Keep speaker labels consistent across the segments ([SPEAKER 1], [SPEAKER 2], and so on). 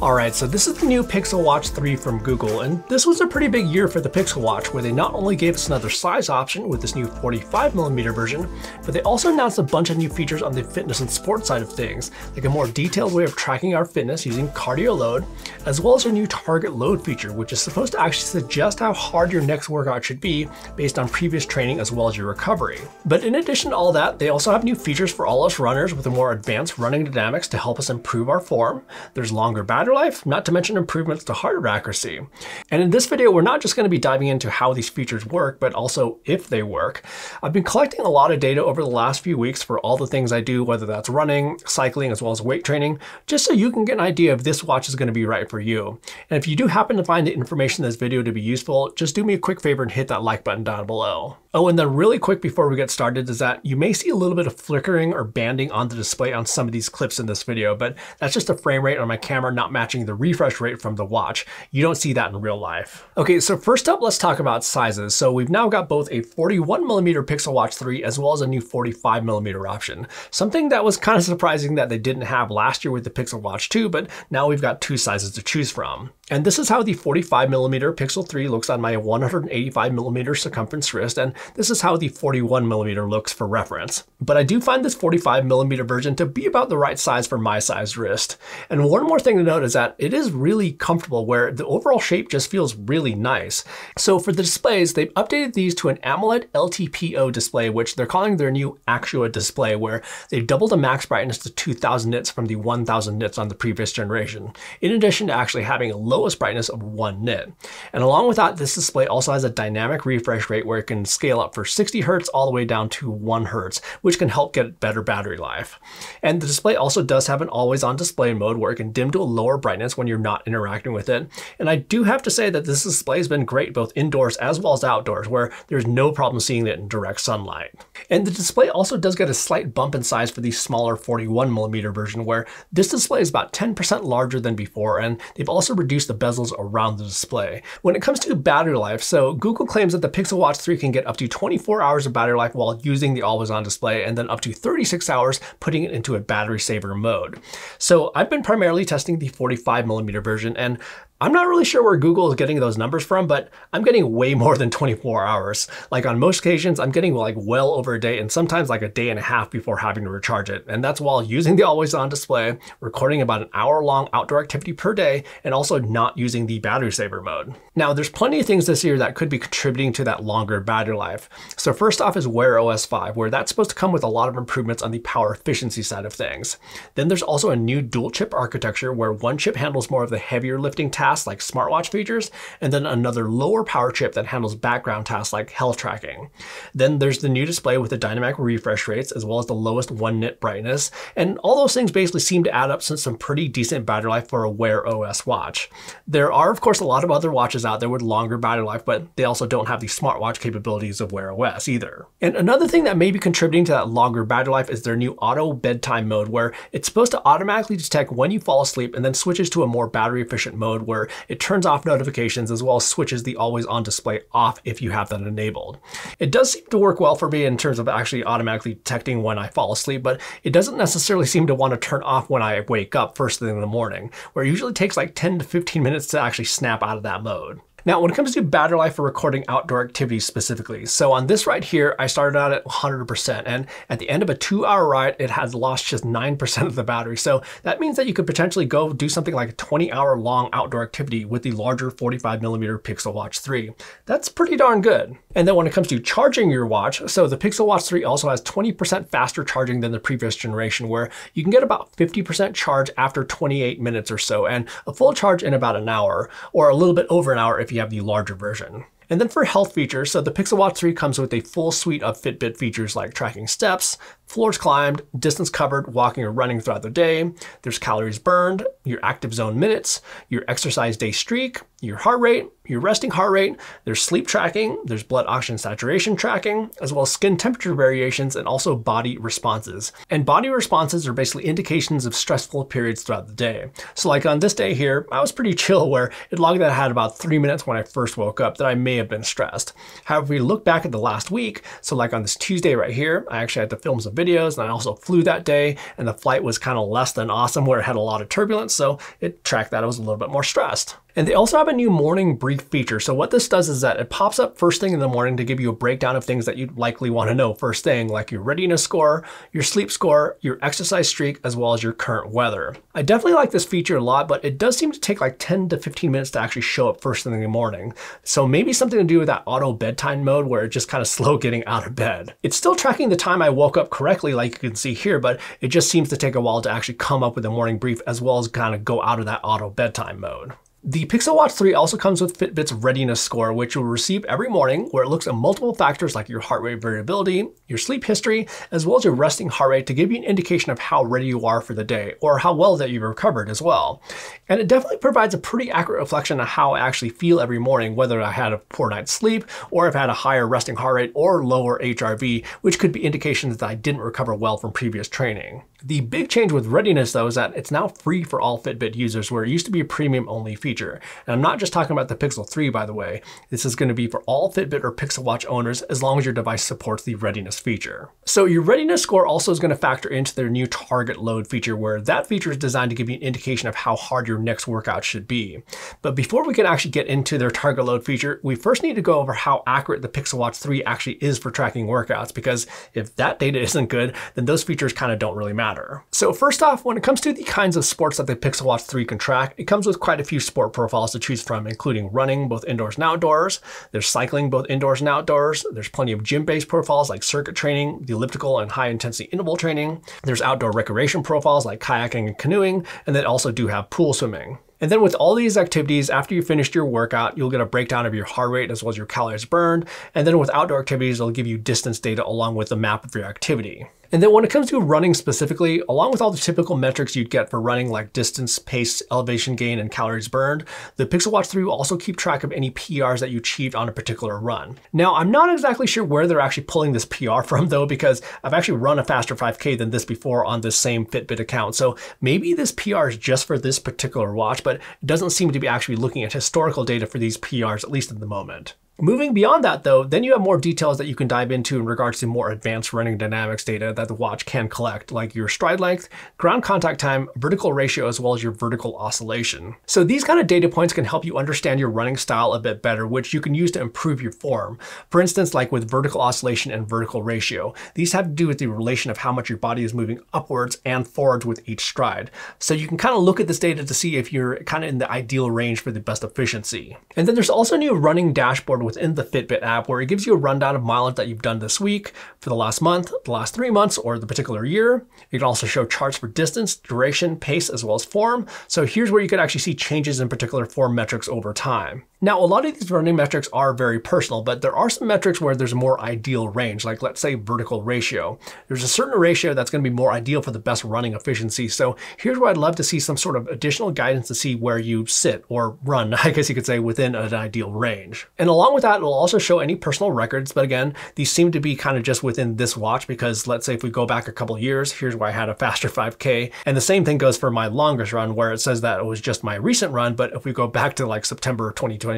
[SPEAKER 1] Alright, so this is the new Pixel Watch 3 from Google, and this was a pretty big year for the Pixel Watch, where they not only gave us another size option with this new 45mm version, but they also announced a bunch of new features on the fitness and sports side of things, like a more detailed way of tracking our fitness using cardio load, as well as their new target load feature, which is supposed to actually suggest how hard your next workout should be based on previous training as well as your recovery. But in addition to all that, they also have new features for all us runners with a more advanced running dynamics to help us improve our form. There's longer battery life, not to mention improvements to heart accuracy. And in this video, we're not just going to be diving into how these features work, but also if they work. I've been collecting a lot of data over the last few weeks for all the things I do, whether that's running, cycling, as well as weight training, just so you can get an idea if this watch is going to be right for you. And if you do happen to find the information in this video to be useful, just do me a quick favor and hit that like button down below. Oh, and then really quick before we get started is that you may see a little bit of flickering or banding on the display on some of these clips in this video, but that's just the frame rate on my camera not matching the refresh rate from the watch. You don't see that in real life. Okay, so first up, let's talk about sizes. So we've now got both a 41mm Pixel Watch 3 as well as a new 45mm option. Something that was kind of surprising that they didn't have last year with the Pixel Watch 2, but now we've got two sizes to choose from. And this is how the 45mm Pixel 3 looks on my 185mm circumference wrist, and this is how the 41mm looks for reference. But I do find this 45mm version to be about the right size for my sized wrist. And one more thing to note is that it is really comfortable, where the overall shape just feels really nice. So for the displays, they've updated these to an AMOLED LTPO display, which they're calling their new Actua display, where they've doubled the max brightness to 2000 nits from the 1000 nits on the previous generation, in addition to actually having a lowest brightness of 1 nit. And along with that, this display also has a dynamic refresh rate where it can scale up for 60 Hz all the way down to 1 Hz, which can help get better battery life. And the display also does have an always-on display mode where it can dim to a lower brightness when you're not interacting with it. And I do have to say that this display has been great both indoors as well as outdoors, where there's no problem seeing it in direct sunlight. And the display also does get a slight bump in size for the smaller 41mm version, where this display is about 10% larger than before, and they've also reduced the bezels around the display. When it comes to battery life, so Google claims that the Pixel Watch 3 can get up to 24 hours of battery life while using the always-on display, and then up to 36 hours putting it into a battery saver mode. So I've been primarily testing the 45mm version, and I'm not really sure where Google is getting those numbers from, but I'm getting way more than 24 hours. Like on most occasions, I'm getting like well over a day, and sometimes like a day and a half before having to recharge it. And that's while using the always-on display, recording about an hour-long outdoor activity per day, and also not using the battery saver mode. Now, there's plenty of things this year that could be contributing to that longer battery life. So first off is Wear OS 5, where that's supposed to come with a lot of improvements on the power efficiency side of things. Then there's also a new dual chip architecture where one chip handles more of the heavier lifting tasks like smartwatch features, and then another lower power chip that handles background tasks like health tracking. Then there's the new display with the dynamic refresh rates as well as the lowest 1 nit brightness, and all those things basically seem to add up to some pretty decent battery life for a Wear OS watch. There are of course a lot of other watches out there with longer battery life, but they also don't have the smartwatch capabilities of Wear OS either. And another thing that may be contributing to that longer battery life is their new auto bedtime mode, where it's supposed to automatically detect when you fall asleep and then switches to a more battery efficient mode where it turns off notifications as well as switches the always on display off if you have that enabled. It does seem to work well for me in terms of actually automatically detecting when I fall asleep, but it doesn't necessarily seem to want to turn off when I wake up first thing in the morning, where it usually takes like 10 to 15 minutes to actually snap out of that mode. Now, when it comes to battery life for recording outdoor activities specifically, so on this right here, I started out at 100%, and at the end of a 2-hour ride, it has lost just 9% of the battery. So that means that you could potentially go do something like a 20-hour long outdoor activity with the larger 45mm Pixel Watch 3. That's pretty darn good. And then when it comes to charging your watch, so the Pixel Watch 3 also has 20% faster charging than the previous generation, where you can get about 50% charge after 28 minutes or so, and a full charge in about an hour, or a little bit over an hour if you have the larger version. And then for health features, so the Pixel Watch 3 comes with a full suite of Fitbit features like tracking steps, floors climbed, distance covered, walking or running throughout the day. There's calories burned, your active zone minutes, your exercise day streak, your heart rate, your resting heart rate, there's sleep tracking, there's blood oxygen saturation tracking, as well as skin temperature variations and also body responses. And body responses are basically indications of stressful periods throughout the day. So like on this day here, I was pretty chill where it logged that I had about 3 minutes when I first woke up that I may have been stressed. However, if we look back at the last week, so like on this Tuesday right here, I actually had to film some videos and I also flew that day and the flight was kind of less than awesome where it had a lot of turbulence, so it tracked that I was a little bit more stressed. And they also have a new morning brief feature. So what this does is that it pops up first thing in the morning to give you a breakdown of things that you'd likely want to know first thing, like your readiness score, your sleep score, your exercise streak, as well as your current weather. I definitely like this feature a lot, but it does seem to take like 10 to 15 minutes to actually show up first thing in the morning. So maybe something to do with that auto bedtime mode where it's just kind of slow getting out of bed. It's still tracking the time I woke up correctly, like you can see here, but it just seems to take a while to actually come up with a morning brief as well as kind of go out of that auto bedtime mode. The Pixel Watch 3 also comes with Fitbit's readiness score, which you'll receive every morning, where it looks at multiple factors like your heart rate variability, your sleep history, as well as your resting heart rate to give you an indication of how ready you are for the day, or how well that you've recovered as well. And it definitely provides a pretty accurate reflection of how I actually feel every morning, whether I had a poor night's sleep, or I've had a higher resting heart rate, or lower HRV, which could be indications that I didn't recover well from previous training. The big change with readiness though is that it's now free for all Fitbit users, where it used to be a premium only feature. And I'm not just talking about the Pixel 3, by the way. This is going to be for all Fitbit or Pixel Watch owners as long as your device supports the readiness feature. So your readiness score also is going to factor into their new target load feature, where that feature is designed to give you an indication of how hard your next workout should be. But before we can actually get into their target load feature, we first need to go over how accurate the Pixel Watch 3 actually is for tracking workouts, because if that data isn't good, then those features kind of don't really matter. So first off, when it comes to the kinds of sports that the Pixel Watch 3 can track, it comes with quite a few sport profiles to choose from, including running, both indoors and outdoors. There's cycling, both indoors and outdoors. There's plenty of gym-based profiles like circuit training, the elliptical and high-intensity interval training. There's outdoor recreation profiles like kayaking and canoeing, and they also do have pool swimming. And then with all these activities, after you finished your workout, you'll get a breakdown of your heart rate as well as your calories burned. And then with outdoor activities, it'll give you distance data along with the map of your activity. And then when it comes to running specifically, along with all the typical metrics you'd get for running like distance, pace, elevation gain, and calories burned, the Pixel Watch 3 will also keep track of any PRs that you achieved on a particular run. Now, I'm not exactly sure where they're actually pulling this PR from though, because I've actually run a faster 5K than this before on this same Fitbit account. So maybe this PR is just for this particular watch, but it doesn't seem to be actually looking at historical data for these PRs, at least at the moment. Moving beyond that though, then you have more details that you can dive into in regards to more advanced running dynamics data that the watch can collect, like your stride length, ground contact time, vertical ratio, as well as your vertical oscillation. So these kind of data points can help you understand your running style a bit better, which you can use to improve your form. For instance, like with vertical oscillation and vertical ratio, these have to do with the relation of how much your body is moving upwards and forwards with each stride. So you can kind of look at this data to see if you're kind of in the ideal range for the best efficiency. And then there's also a new running dashboard within the Fitbit app where it gives you a rundown of mileage that you've done this week, for the last month, the last 3 months, or the particular year. You can also show charts for distance, duration, pace, as well as form. So here's where you can actually see changes in particular form metrics over time. Now, a lot of these running metrics are very personal, but there are some metrics where there's a more ideal range, like let's say vertical ratio. There's a certain ratio that's going to be more ideal for the best running efficiency. So here's where I'd love to see some sort of additional guidance to see where you sit or run, I guess you could say, within an ideal range. And along with that, it'll also show any personal records. But again, these seem to be kind of just within this watch, because let's say if we go back a couple of years, here's where I had a faster 5K. And the same thing goes for my longest run, where it says that it was just my recent run. But if we go back to like September 2022,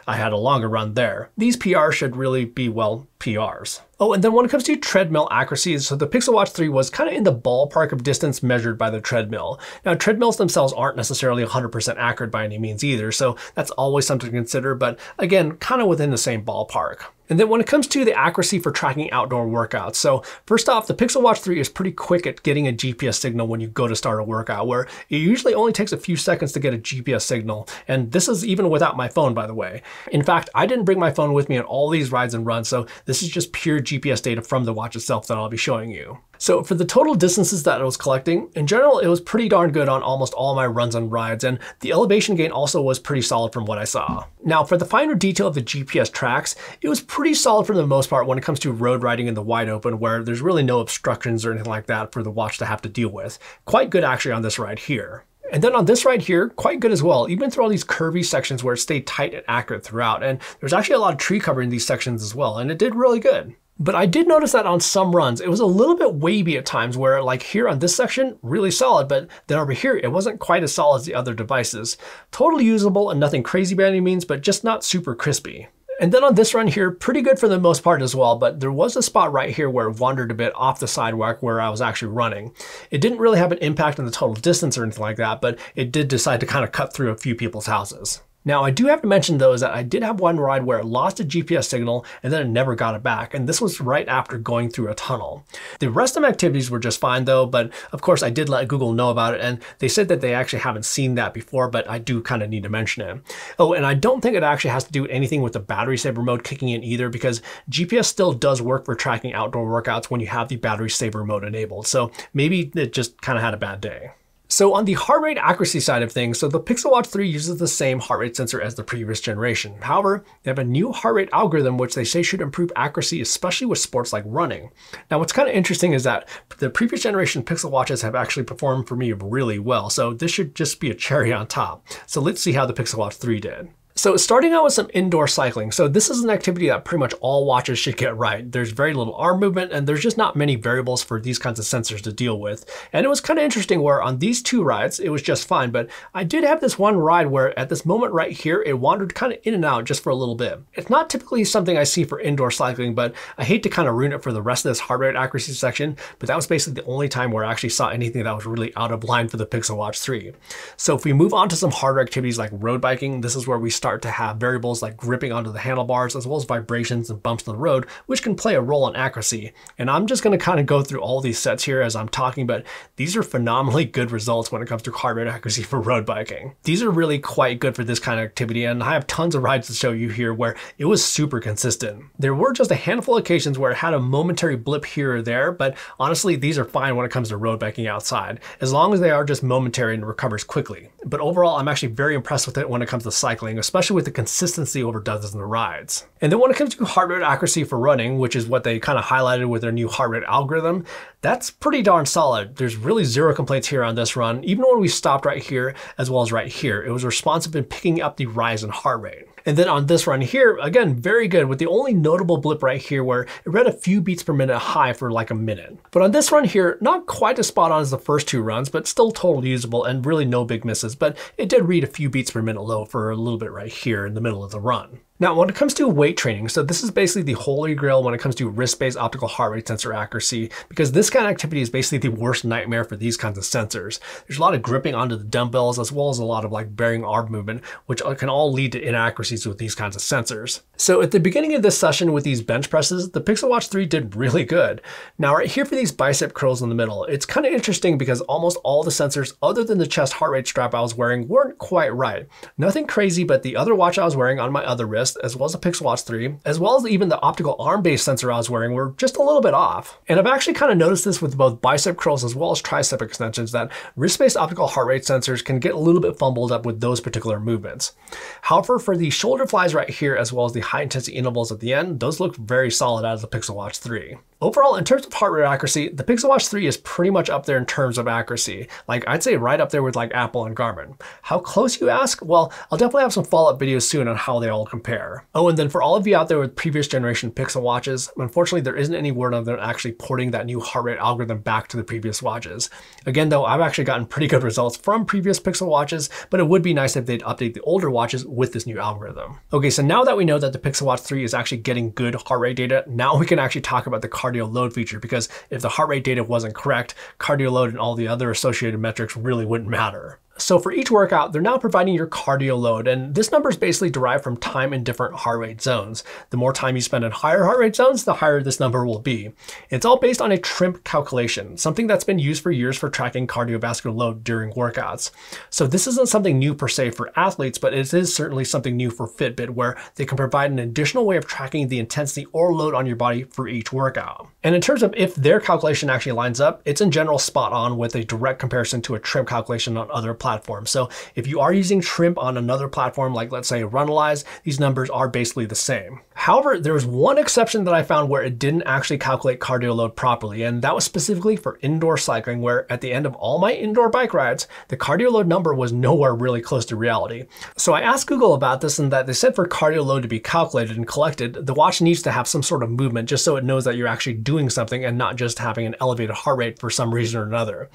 [SPEAKER 1] I had a longer run there. These PRs should really be, well, PRs. Oh, and then when it comes to treadmill accuracy, so the Pixel Watch 3 was kind of in the ballpark of distance measured by the treadmill. Now, treadmills themselves aren't necessarily 100% accurate by any means either, so that's always something to consider, but again, kind of within the same ballpark. And then when it comes to the accuracy for tracking outdoor workouts, so first off, the Pixel Watch 3 is pretty quick at getting a GPS signal when you go to start a workout, where it usually only takes a few seconds to get a GPS signal. And this is even without my phone, by the way. In fact, I didn't bring my phone with me on all these rides and runs, so this is just pure GPS data from the watch itself that I'll be showing you. So for the total distances that it was collecting, in general, it was pretty darn good on almost all my runs and rides, and the elevation gain also was pretty solid from what I saw. Now, for the finer detail of the GPS tracks, it was pretty solid for the most part when it comes to road riding in the wide open, where there's really no obstructions or anything like that for the watch to have to deal with. Quite good actually on this ride here. And then on this right here, quite good as well, even through all these curvy sections where it stayed tight and accurate throughout. And there's actually a lot of tree cover in these sections as well, and it did really good. But I did notice that on some runs, it was a little bit wavy at times where like here on this section, really solid, but then over here, it wasn't quite as solid as the other devices. Totally usable and nothing crazy by any means, but just not super crispy. And then on this run here, pretty good for the most part as well, but there was a spot right here where it wandered a bit off the sidewalk where I was actually running. It didn't really have an impact on the total distance or anything like that, but it did decide to kind of cut through a few people's houses. Now, I do have to mention though is that I did have one ride where it lost a GPS signal and then it never got it back, and this was right after going through a tunnel. The rest of my activities were just fine though, but of course I did let Google know about it, and they said that they actually haven't seen that before, but I do kind of need to mention it. Oh, and I don't think it actually has to do anything with the battery saver mode kicking in either, because GPS still does work for tracking outdoor workouts when you have the battery saver mode enabled, so maybe it just kind of had a bad day. So on the heart rate accuracy side of things, so the Pixel Watch 3 uses the same heart rate sensor as the previous generation. However, they have a new heart rate algorithm which they say should improve accuracy, especially with sports like running. Now what's kind of interesting is that the previous generation Pixel Watches have actually performed for me really well, so this should just be a cherry on top. So let's see how the Pixel Watch 3 did. So starting out with some indoor cycling. So this is an activity that pretty much all watches should get right. There's very little arm movement and there's just not many variables for these kinds of sensors to deal with. And it was kind of interesting where on these two rides, it was just fine. But I did have this one ride where at this moment right here, it wandered kind of in and out just for a little bit. It's not typically something I see for indoor cycling, but I hate to kind of ruin it for the rest of this heart rate accuracy section. But that was basically the only time where I actually saw anything that was really out of line for the Pixel Watch 3. So if we move on to some harder activities like road biking, this is where we start to have variables like gripping onto the handlebars as well as vibrations and bumps in the road, which can play a role in accuracy. And I'm just going to kind of go through all these sets here as I'm talking, but these are phenomenally good results when it comes to heart rate accuracy for road biking. These are really quite good for this kind of activity, and I have tons of rides to show you here where it was super consistent. There were just a handful of occasions where it had a momentary blip here or there, but honestly, these are fine when it comes to road biking outside, as long as they are just momentary and it recovers quickly. But overall, I'm actually very impressed with it when it comes to cycling, especially with the consistency over dozens of rides. And then when it comes to heart rate accuracy for running, which is what they kind of highlighted with their new heart rate algorithm, that's pretty darn solid. There's really zero complaints here on this run. Even when we stopped right here, as well as right here, it was responsive in picking up the rise in heart rate. And then on this run here, again, very good, with the only notable blip right here where it read a few beats per minute high for like a minute. But on this run here, not quite as spot on as the first two runs, but still totally usable and really no big misses, but it did read a few beats per minute low for a little bit right here in the middle of the run. Now, when it comes to weight training, so this is basically the holy grail when it comes to wrist-based optical heart rate sensor accuracy, because this kind of activity is basically the worst nightmare for these kinds of sensors. There's a lot of gripping onto the dumbbells, as well as a lot of like bearing arm movement, which can all lead to inaccuracies with these kinds of sensors. So at the beginning of this session with these bench presses, the Pixel Watch 3 did really good. Now right here for these bicep curls in the middle, it's kind of interesting because almost all the sensors other than the chest heart rate strap I was wearing weren't quite right. Nothing crazy, but the other watch I was wearing on my other wrist, as well as the Pixel Watch 3, as well as even the optical arm-based sensor I was wearing were just a little bit off. And I've actually kind of noticed this with both bicep curls as well as tricep extensions, that wrist-based optical heart rate sensors can get a little bit fumbled up with those particular movements. However, for the shoulder flies right here, as well as the high intensity intervals at the end, those look very solid out of the Pixel Watch 3. Overall, in terms of heart rate accuracy, the Pixel Watch 3 is pretty much up there in terms of accuracy. Like, I'd say right up there with like Apple and Garmin. How close, you ask? Well, I'll definitely have some follow-up videos soon on how they all compare. Oh, and then for all of you out there with previous generation Pixel watches, unfortunately, there isn't any word on them actually porting that new heart rate algorithm back to the previous watches. Again, though, I've actually gotten pretty good results from previous Pixel watches, but it would be nice if they'd update the older watches with this new algorithm. Okay, so now that we know that the Pixel Watch 3 is actually getting good heart rate data, now we can actually talk about the cardio load feature, because if the heart rate data wasn't correct, cardio load and all the other associated metrics really wouldn't matter. So for each workout, they're now providing your cardio load, and this number is basically derived from time in different heart rate zones. The more time you spend in higher heart rate zones, the higher this number will be. It's all based on a TRIMP calculation, something that's been used for years for tracking cardiovascular load during workouts. So this isn't something new per se for athletes, but it is certainly something new for Fitbit, where they can provide an additional way of tracking the intensity or load on your body for each workout. And in terms of if their calculation actually lines up, it's in general spot on with a direct comparison to a trim calculation on other platforms. So if you are using trim on another platform, like let's say Runalyze, these numbers are basically the same. However, there was one exception that I found where it didn't actually calculate cardio load properly, and that was specifically for indoor cycling, where at the end of all my indoor bike rides, the cardio load number was nowhere really close to reality. So I asked Google about this, and that they said for cardio load to be calculated and collected, the watch needs to have some sort of movement just so it knows that you're actually doing something and not just having an elevated heart rate for some reason or another.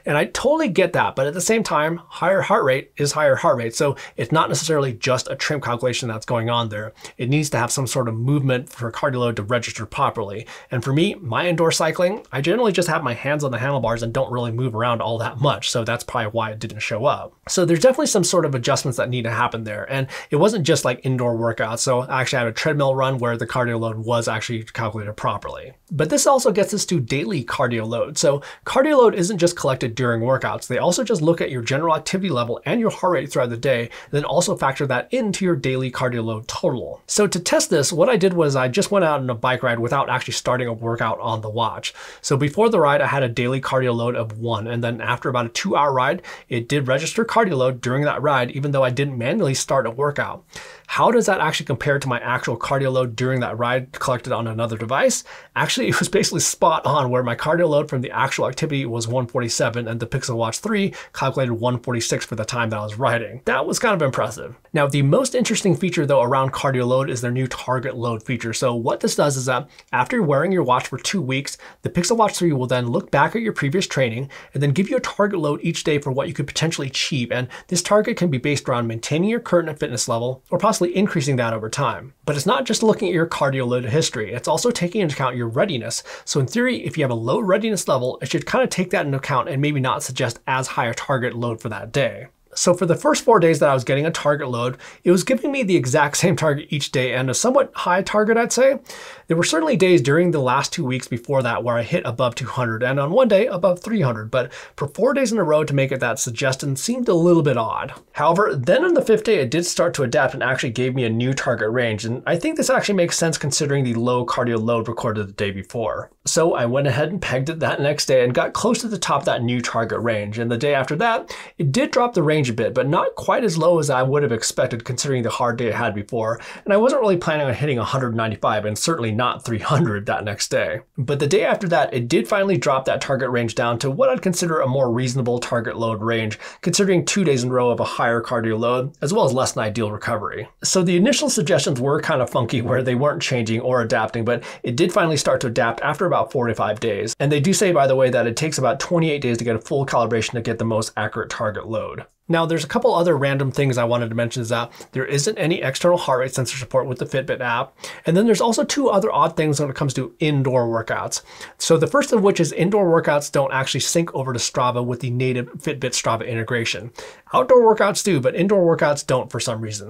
[SPEAKER 1] And I totally get that, but at the same time, higher heart rate is higher heart rate, so it's not necessarily just a trim calculation that's going on there. It needs to have some sort of movement for cardio load to register properly. And for me, my indoor cycling, I generally just have my hands on the handlebars and don't really move around all that much, so that's probably why it didn't show up. So there's definitely some sort of adjustments that need to happen there, and it wasn't just like indoor workouts. So I actually had a treadmill run where the cardio load was actually calculated properly. But this also gets us to daily cardio load. So cardio load isn't just collected during workouts. They also just look at your general activity level and your heart rate throughout the day, and then also factor that into your daily cardio load total. So to test this, what I did was I just went out on a bike ride without actually starting a workout on the watch. So before the ride, I had a daily cardio load of 1, and then after about a 2-hour ride, it did register cardio load during that ride, even though I didn't manually start a workout. How does that actually compare to my actual cardio load during that ride collected on another device? Actually, it was basically spot on, where my cardio load from the actual activity was 147 and the Pixel Watch 3 calculated 146 for the time that I was riding. That was kind of impressive. Now, the most interesting feature though around cardio load is their new target load feature. So what this does is that after wearing your watch for 2 weeks, the Pixel Watch 3 will then look back at your previous training and then give you a target load each day for what you could potentially achieve. And this target can be based around maintaining your current fitness level or possibly increasing that over time. But it's not just looking at your cardio load history, it's also taking into account your readiness. So in theory, if you have a low readiness level, it should kind of take that into account and maybe not suggest as high a target load for that day. So for the first 4 days that I was getting a target load, it was giving me the exact same target each day and a somewhat high target, I'd say. There were certainly days during the last 2 weeks before that where I hit above 200 and on one day above 300, but for 4 days in a row to make it that suggestion seemed a little bit odd. However, then on the 5th day, it did start to adapt and actually gave me a new target range, and I think this actually makes sense considering the low cardio load recorded the day before. So I went ahead and pegged it that next day and got close to the top of that new target range, and the day after that, it did drop the range a bit, but not quite as low as I would have expected considering the hard day I had before, and I wasn't really planning on hitting 195 and certainly not 300 that next day. But the day after that, it did finally drop that target range down to what I'd consider a more reasonable target load range, considering 2 days in a row of a higher cardio load, as well as less than ideal recovery. So the initial suggestions were kind of funky where they weren't changing or adapting, but it did finally start to adapt after about 4 to 5 days. And they do say, by the way, that it takes about 28 days to get a full calibration to get the most accurate target load. Now, there's a couple other random things I wanted to mention is that there isn't any external heart rate sensor support with the Fitbit app. And then there's also 2 other odd things when it comes to indoor workouts. So the first of which is indoor workouts don't actually sync over to Strava with the native Fitbit Strava integration. Outdoor workouts do, but indoor workouts don't for some reason.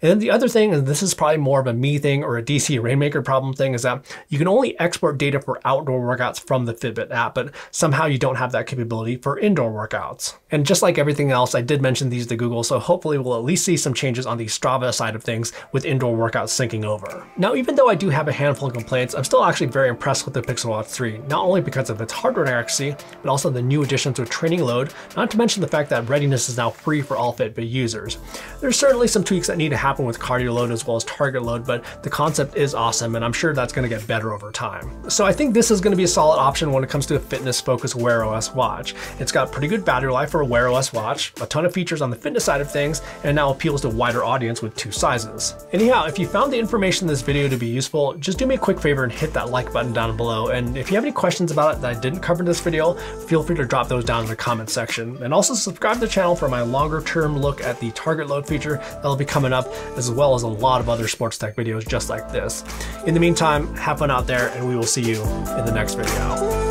[SPEAKER 1] And then the other thing, and this is probably more of a me thing or a DC Rainmaker problem thing, is that you can only export data for outdoor workouts from the Fitbit app, but somehow you don't have that capability for indoor workouts. And just like everything else, I did mention these to Google, so hopefully we'll at least see some changes on the Strava side of things with indoor workouts syncing over. Now, even though I do have a handful of complaints, I'm still actually very impressed with the Pixel Watch 3, not only because of its hardware accuracy, but also the new additions with training load, not to mention the fact that readiness is now free for all Fitbit users. There's certainly some tweaks that need to happen with cardio load as well as target load, but the concept is awesome, and I'm sure that's going to get better over time. So I think this is going to be a solid option when it comes to a fitness-focused Wear OS watch. It's got pretty good battery life for a Wear OS watch, a ton of features on the fitness side of things, and now appeals to a wider audience with 2 sizes. Anyhow, if you found the information in this video to be useful, just do me a quick favor and hit that like button down below. And if you have any questions about it that I didn't cover in this video, feel free to drop those down in the comment section. And also subscribe to the channel for my longer term look at the target load feature that'll be coming up, as well as a lot of other sports tech videos just like this. In the meantime, have fun out there, and we will see you in the next video.